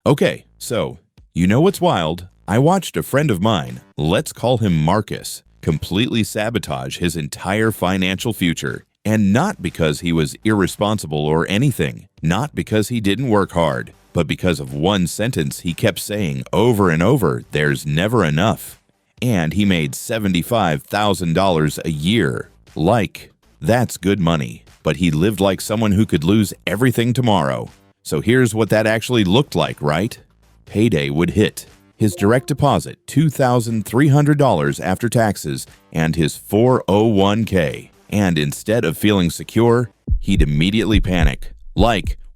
Okay, so, you know what's wild? I watched a friend of mine, let's call him Marcus, completely sabotage his entire financial future. And not because he was irresponsible or anything, not because he didn't work hard, but because of one sentence he kept saying over and over, there's never enough. And he made $75,000 a year. That's good money. But he lived like someone who could lose everything tomorrow. So here's what that actually looked like, right? Payday would hit. His direct deposit, $2,300 after taxes, and his 401k. And instead of feeling secure, he'd immediately panic.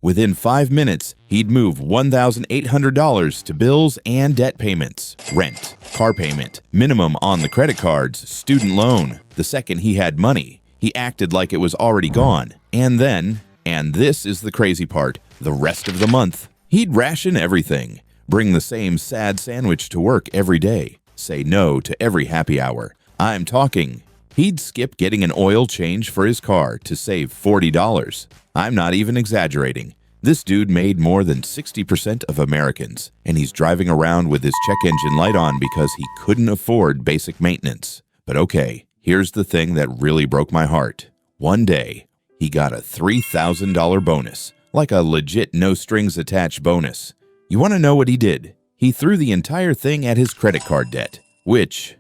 Within 5 minutes, he'd move $1,800 to bills and debt payments, rent, car payment, minimum on the credit cards, student loan. The second he had money, he acted like it was already gone. And then, and this is the crazy part, the rest of the month, he'd ration everything, bring the same sad sandwich to work every day, say no to every happy hour. I'm talking, he'd skip getting an oil change for his car to save $40. I'm not even exaggerating. This dude made more than 60% of Americans, and he's driving around with his check engine light on because he couldn't afford basic maintenance. But okay, here's the thing that really broke my heart. One day, he got a $3,000 bonus, like a legit no-strings-attached bonus. You want to know what he did? He threw the entire thing at his credit card debt, which,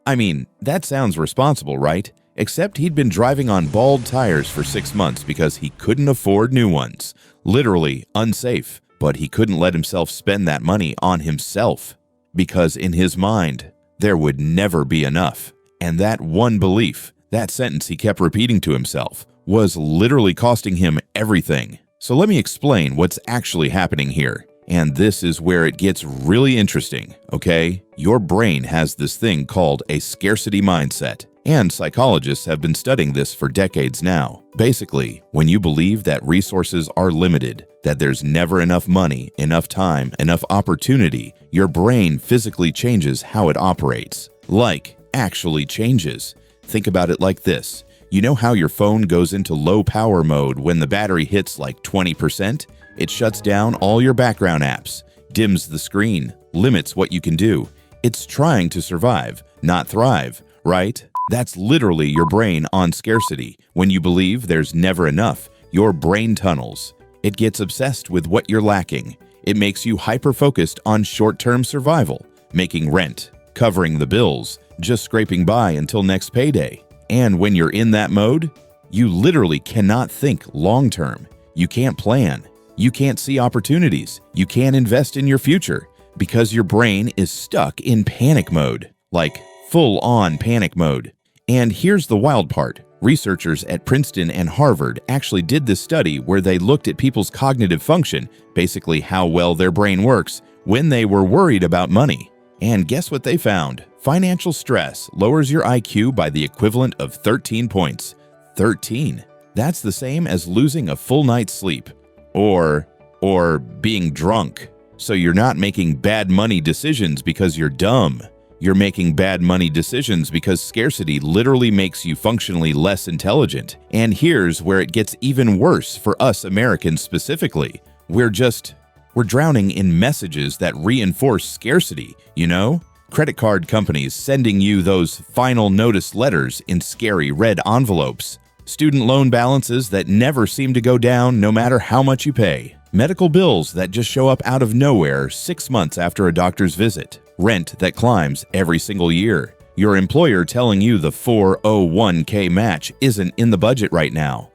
that sounds responsible, right? Except he'd been driving on bald tires for 6 months because he couldn't afford new ones. Literally unsafe, but he couldn't let himself spend that money on himself because in his mind, there would never be enough. And that one belief, that sentence he kept repeating to himself, was literally costing him everything. So let me explain what's actually happening here. And this is where it gets really interesting, okay? Your brain has this thing called a scarcity mindset, and psychologists have been studying this for decades now. Basically, when you believe that resources are limited, that there's never enough money, enough time, enough opportunity, your brain physically changes how it operates. Actually changes. Think about it like this. You know how your phone goes into low power mode when the battery hits 20%? It shuts down all your background apps, dims the screen, limits what you can do. It's trying to survive, not thrive, right? That's literally your brain on scarcity. When you believe there's never enough, your brain tunnels. It gets obsessed with what you're lacking. It makes you hyper-focused on short-term survival, making rent, covering the bills, just scraping by until next payday. And when you're in that mode, you literally cannot think long-term. You can't plan. You can't see opportunities. You can't invest in your future because your brain is stuck in panic mode, full-on panic mode. And here's the wild part. Researchers at Princeton and Harvard actually did this study where they looked at people's cognitive function, basically how well their brain works, when they were worried about money. And guess what they found? Financial stress lowers your IQ by the equivalent of 13 points. 13. That's the same as losing a full night's sleep. Or being drunk. So you're not making bad money decisions because you're dumb. You're making bad money decisions because scarcity literally makes you functionally less intelligent. And here's where it gets even worse for us Americans specifically. We're drowning in messages that reinforce scarcity, you know? Credit card companies sending you those final notice letters in scary red envelopes. Student loan balances that never seem to go down no matter how much you pay. Medical bills that just show up out of nowhere 6 months after a doctor's visit. Rent that climbs every single year. Your employer telling you the 401k match isn't in the budget right now.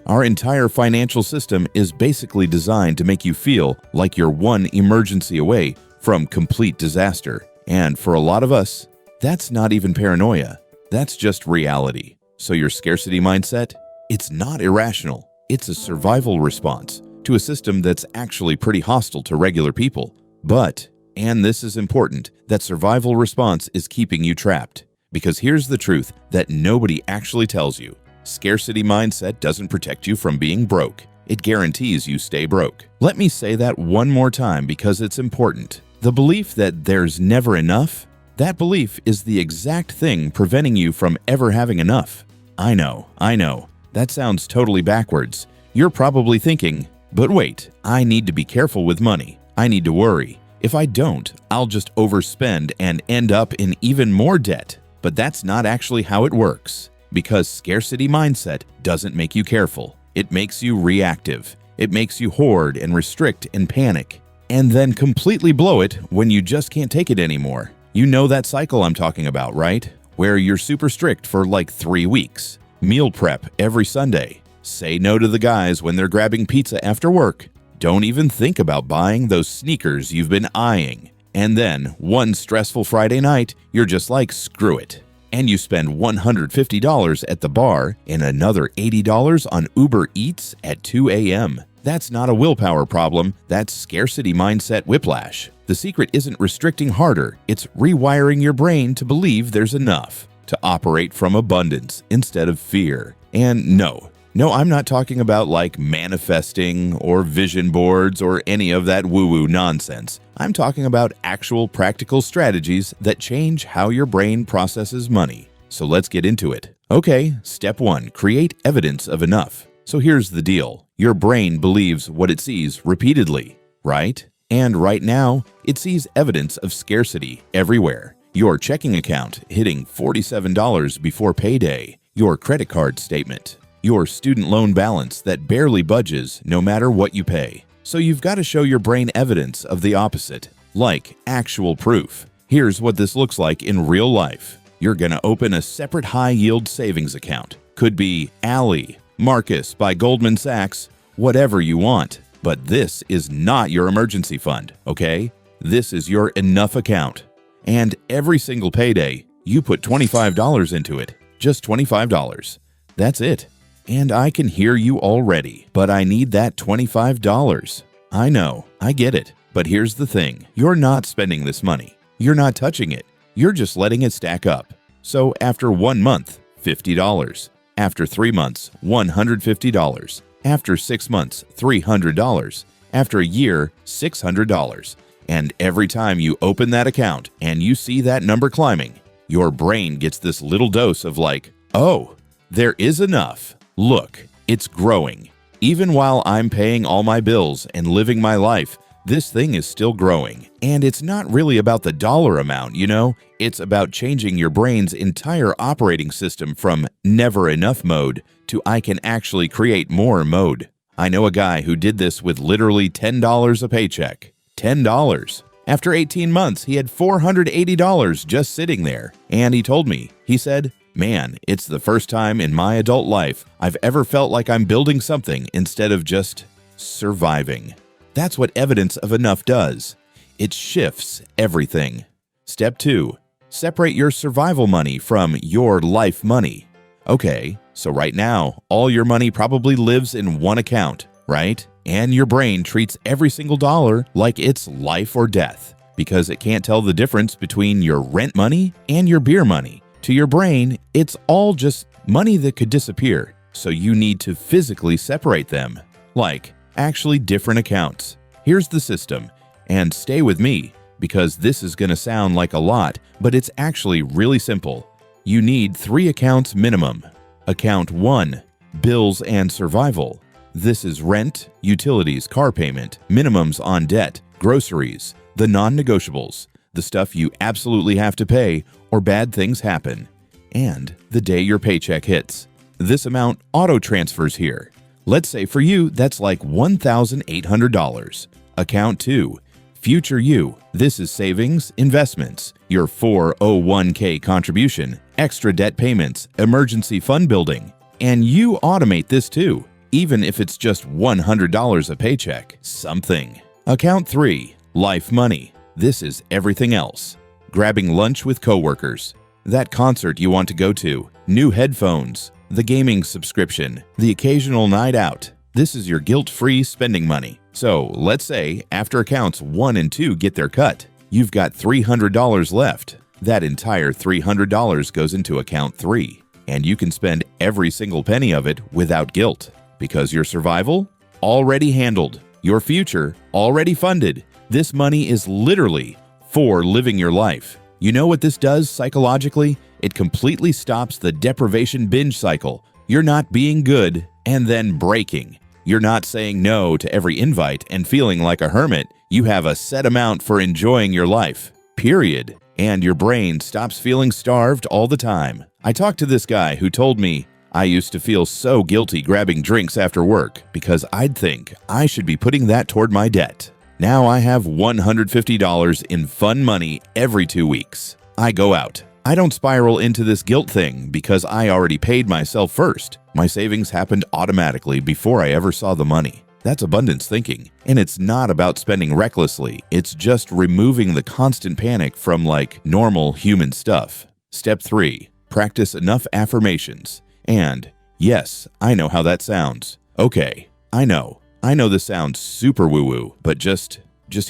Our entire financial system is basically designed to make you feel like you're one emergency away from complete disaster. And for a lot of us, that's not even paranoia. That's just reality. So your scarcity mindset? It's not irrational. It's a survival response to a system that's actually pretty hostile to regular people. But, and this is important, that survival response is keeping you trapped. Because here's the truth that nobody actually tells you. Scarcity mindset doesn't protect you from being broke. It guarantees you stay broke. Let me say that one more time because it's important. The belief that there's never enough, that belief is the exact thing preventing you from ever having enough. I know. That sounds totally backwards. You're probably thinking, but wait, I need to be careful with money. I need to worry. If I don't, I'll just overspend and end up in even more debt. But that's not actually how it works. Because scarcity mindset doesn't make you careful. It makes you reactive. It makes you hoard and restrict and panic. And then completely blow it when you just can't take it anymore. You know that cycle I'm talking about, right? Where you're super strict for like 3 weeks. Meal prep every Sunday. Say no to the guys when they're grabbing pizza after work. Don't even think about buying those sneakers you've been eyeing. And then, one stressful Friday night, you're just like, screw it. And you spend $150 at the bar and another $80 on Uber Eats at 2 a.m. That's not a willpower problem, that's scarcity mindset whiplash. The secret isn't restricting harder, it's rewiring your brain to believe there's enough, to operate from abundance instead of fear. And no, I'm not talking about like manifesting or vision boards or any of that woo-woo nonsense. I'm talking about actual practical strategies that change how your brain processes money. So let's get into it. Okay, step 1, create evidence of enough. So here's the deal. Your brain believes what it sees repeatedly, right? And right now, it sees evidence of scarcity everywhere. Your checking account hitting $47 before payday, your credit card statement, your student loan balance that barely budges no matter what you pay. So you've got to show your brain evidence of the opposite, like actual proof. Here's what this looks like in real life. You're going to open a separate high-yield savings account. Could be Ally, Marcus by Goldman Sachs, whatever you want. But this is not your emergency fund, okay? This is your enough account. And every single payday, you put $25 into it. Just $25. That's it. And I can hear you already, but I need that $25. I know, I get it. But here's the thing. You're not spending this money. You're not touching it. You're just letting it stack up. So after 1 month, $50. After 3 months, $150. After 6 months, $300. After a year, $600. And every time you open that account and you see that number climbing, your brain gets this little dose of like, oh, there is enough. Look, it's growing. Even while I'm paying all my bills and living my life, this thing is still growing. And it's not really about the dollar amount, you know? It's about changing your brain's entire operating system from never enough mode to I can actually create more mode. I know a guy who did this with literally $10 a paycheck. $10. After 18 months, he had $480 just sitting there. And he told me, he said, man, it's the first time in my adult life I've ever felt like I'm building something instead of just surviving. That's what evidence of enough does. It shifts everything. Step 2, separate your survival money from your life money. Okay, so right now, all your money probably lives in one account, right? And your brain treats every single dollar like it's life or death because it can't tell the difference between your rent money and your beer money. To your brain, it's all just money that could disappear, so you need to physically separate them, like actually different accounts. Here's the system, and stay with me because this is going to sound like a lot, but it's actually really simple. You need 3 accounts minimum. Account 1, bills and survival. This is rent, utilities, car payment, minimums on debt, groceries, the non-negotiables, the stuff you absolutely have to pay or bad things happen, and the day your paycheck hits. This amount auto-transfers here. Let's say for you, that's like $1,800. Account 2, future you. This is savings, investments, your 401k contribution, extra debt payments, emergency fund building. And you automate this too, even if it's just $100 a paycheck, something. Account 3, life money. This is everything else. Grabbing lunch with coworkers, that concert you want to go to, new headphones, the gaming subscription, the occasional night out. This is your guilt-free spending money. So let's say after accounts 1 and 2 get their cut, you've got $300 left. That entire $300 goes into account 3, and you can spend every single penny of it without guilt because your survival already handled, your future already funded. This money is literally for living your life. You know what this does psychologically? It completely stops the deprivation binge cycle. You're not being good and then breaking. You're not saying no to every invite and feeling like a hermit. You have a set amount for enjoying your life, period. And your brain stops feeling starved all the time. I talked to this guy who told me, I used to feel so guilty grabbing drinks after work because I'd think I should be putting that toward my debt. Now I have $150 in fun money every 2 weeks. I go out. I don't spiral into this guilt thing because I already paid myself first. My savings happened automatically before I ever saw the money. That's abundance thinking. And it's not about spending recklessly. It's just removing the constant panic from normal human stuff. Step 3. Practice enough affirmations. And yes, I know how that sounds. Okay, I know this sounds super woo-woo, but just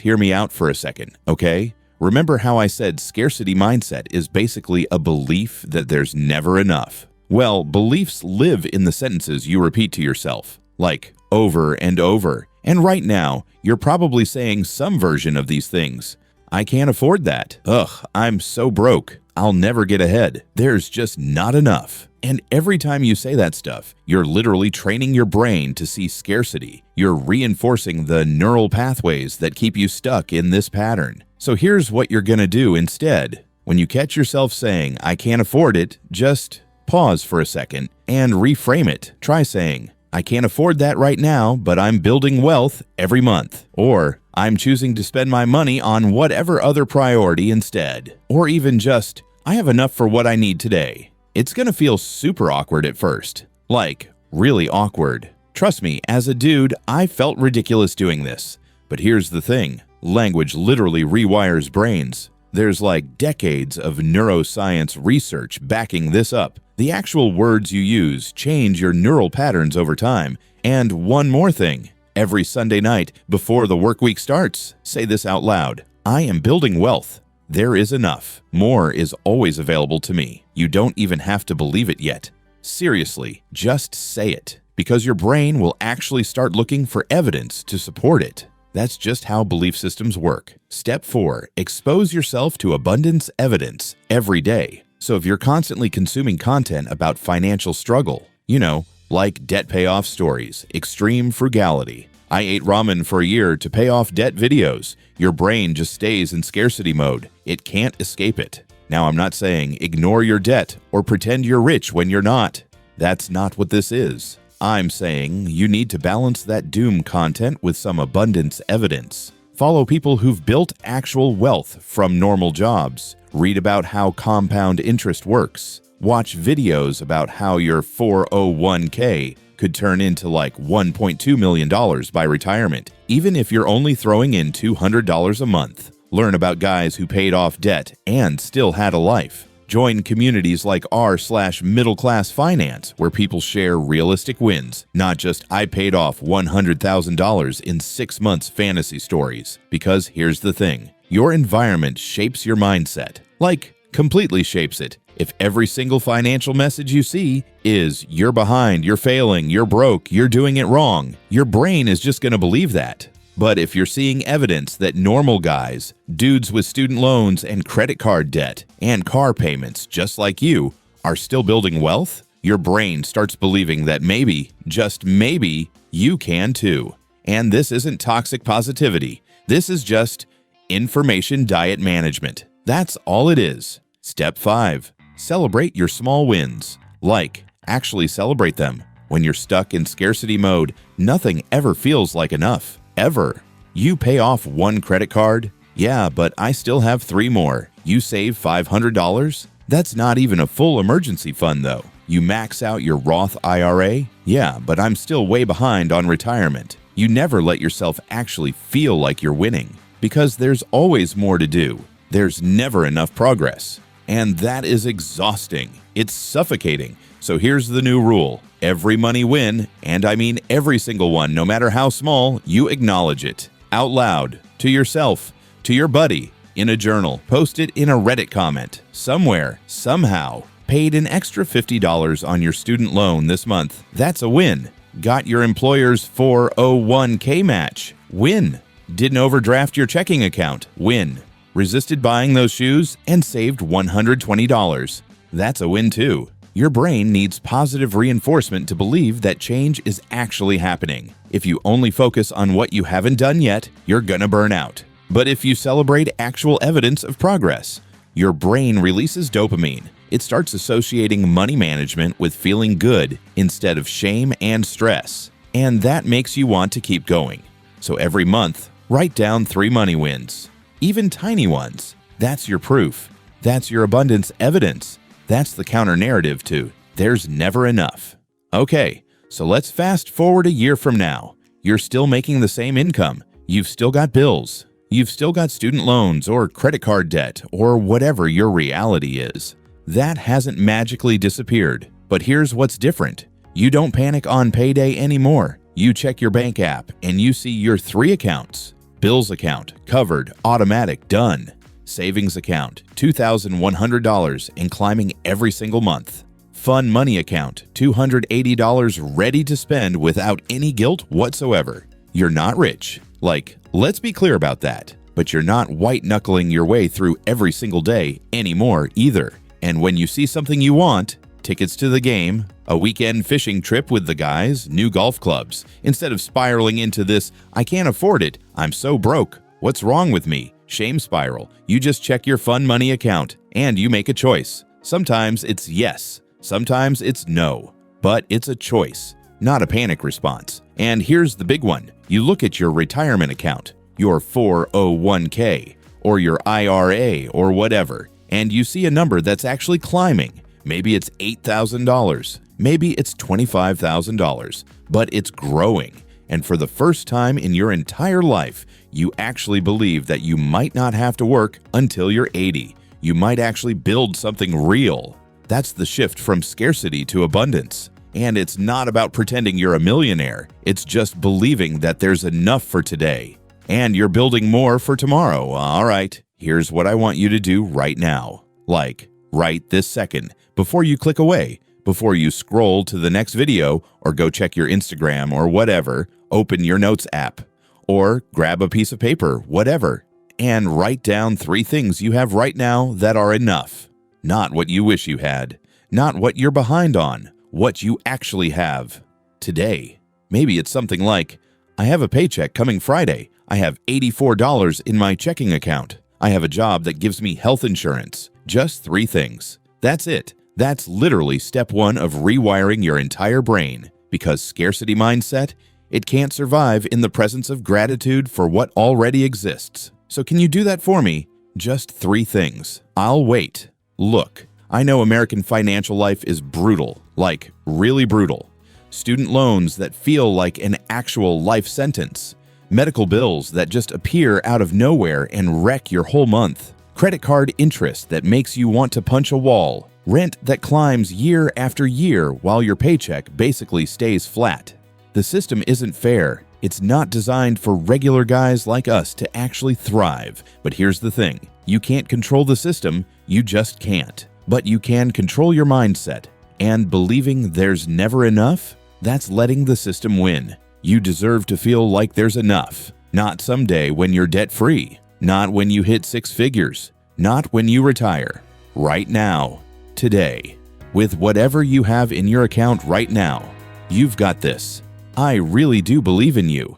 hear me out for a second, okay? Remember how I said scarcity mindset is basically a belief that there's never enough? Well, beliefs live in the sentences you repeat to yourself, over and over. And right now, you're probably saying some version of these things. I can't afford that. Ugh, I'm so broke. I'll never get ahead. There's just not enough. And every time you say that stuff, you're literally training your brain to see scarcity. You're reinforcing the neural pathways that keep you stuck in this pattern. So here's what you're gonna do instead. When you catch yourself saying, I can't afford it, just pause for a second and reframe it. Try saying, I can't afford that right now, but I'm building wealth every month. Or, I'm choosing to spend my money on whatever other priority instead. Or even just, I have enough for what I need today. It's gonna feel super awkward at first. Really awkward. Trust me, as a dude, I felt ridiculous doing this. But here's the thing. Language literally rewires brains. There's decades of neuroscience research backing this up. The actual words you use change your neural patterns over time. And one more thing. Every Sunday night before the work week starts, say this out loud. I am building wealth. There is enough. More is always available to me. You don't even have to believe it yet. Seriously, just say it, because your brain will actually start looking for evidence to support it. That's just how belief systems work. Step 4, expose yourself to abundance evidence every day. So if you're constantly consuming content about financial struggle, like debt payoff stories, extreme frugality, I ate ramen for a year to pay off debt videos, your brain just stays in scarcity mode. It can't escape it. Now, I'm not saying ignore your debt or pretend you're rich when you're not. That's not what this is. I'm saying you need to balance that doom content with some abundance evidence. Follow people who've built actual wealth from normal jobs. Read about how compound interest works. Watch videos about how your 401k could turn into $1.2 million by retirement, even if you're only throwing in $200 a month. Learn about guys who paid off debt and still had a life. Join communities like r/middle class finance, where people share realistic wins, not just I paid off $100,000 in 6 months fantasy stories. Because here's the thing, your environment shapes your mindset. Completely shapes it. If every single financial message you see is, you're behind, you're failing, you're broke, you're doing it wrong, your brain is just going to believe that. But if you're seeing evidence that normal guys, dudes with student loans and credit card debt and car payments just like you, are still building wealth, your brain starts believing that maybe, just maybe, you can too. And this isn't toxic positivity. This is just information diet management. That's all it is. Step 5. Celebrate your small wins. Actually celebrate them. When you're stuck in scarcity mode, nothing ever feels like enough. Ever. You pay off 1 credit card? Yeah, but I still have 3 more. You save $500? That's not even a full emergency fund though. You max out your Roth IRA? Yeah, but I'm still way behind on retirement. You never let yourself actually feel like you're winning, because there's always more to do. There's never enough progress. And that is exhausting. It's suffocating. So here's the new rule. Every money win, and I mean every single one, no matter how small, you acknowledge it. Out loud, to yourself, to your buddy, in a journal, post it in a Reddit comment, somewhere, somehow. Paid an extra $50 on your student loan this month. That's a win. Got your employer's 401k match. Win. Didn't overdraft your checking account. Win. Resisted buying those shoes and saved $120. That's a win too. Your brain needs positive reinforcement to believe that change is actually happening. If you only focus on what you haven't done yet, you're gonna burn out. But if you celebrate actual evidence of progress, your brain releases dopamine. It starts associating money management with feeling good instead of shame and stress. And that makes you want to keep going. So every month, write down 3 money wins. Even tiny ones. That's your proof. That's your abundance evidence. That's the counter-narrative to "there's never enough." Okay, so let's fast forward a year from now. You're still making the same income. You've still got bills. You've still got student loans or credit card debt or whatever your reality is. That hasn't magically disappeared. But here's what's different. You don't panic on payday anymore. You check your bank app and you see your 3 accounts. Bills account, covered, automatic, done. Savings account, $2,100 and climbing every single month. Fun money account, $280 ready to spend without any guilt whatsoever. You're not rich. Let's be clear about that. But you're not white-knuckling your way through every single day anymore either. And when you see something you want, tickets to the game, a weekend fishing trip with the guys, new golf clubs, instead of spiraling into this "I can't afford it, I'm so broke, what's wrong with me" shame spiral, you just check your fun money account and you make a choice. Sometimes it's yes, sometimes it's no, but it's a choice, not a panic response. And here's the big one. You look at your retirement account, your 401k, or your IRA or whatever, and you see a number that's actually climbing. Maybe it's $8,000, maybe it's $25,000, but it's growing. And for the first time in your entire life, you actually believe that you might not have to work until you're 80. You might actually build something real. That's the shift from scarcity to abundance. And it's not about pretending you're a millionaire. It's just believing that there's enough for today. And you're building more for tomorrow. All right, here's what I want you to do right now. Right this second, before you click away, before you scroll to the next video or go check your Instagram or whatever, open your notes app or grab a piece of paper, whatever, and write down 3 things you have right now that are enough. Not what you wish you had, not what you're behind on, what you actually have today. Maybe it's something like, I have a paycheck coming Friday. I have $84 in my checking account. I have a job that gives me health insurance. Just 3 things. That's it. That's literally step 1 of rewiring your entire brain. Because scarcity mindset, it can't survive in the presence of gratitude for what already exists. So can you do that for me? Just 3 things. I'll wait. Look, I know American financial life is brutal, really brutal. Student loans that feel like an actual life sentence. Medical bills that just appear out of nowhere and wreck your whole month. Credit card interest that makes you want to punch a wall. Rent that climbs year after year while your paycheck basically stays flat. The system isn't fair. It's not designed for regular guys like us to actually thrive. But here's the thing. You can't control the system, you just can't. But you can control your mindset. And believing there's never enough, that's letting the system win. You deserve to feel like there's enough. Not someday when you're debt-free. Not when you hit 6 figures. Not when you retire. Right now. Today. With whatever you have in your account right now. You've got this. I really do believe in you.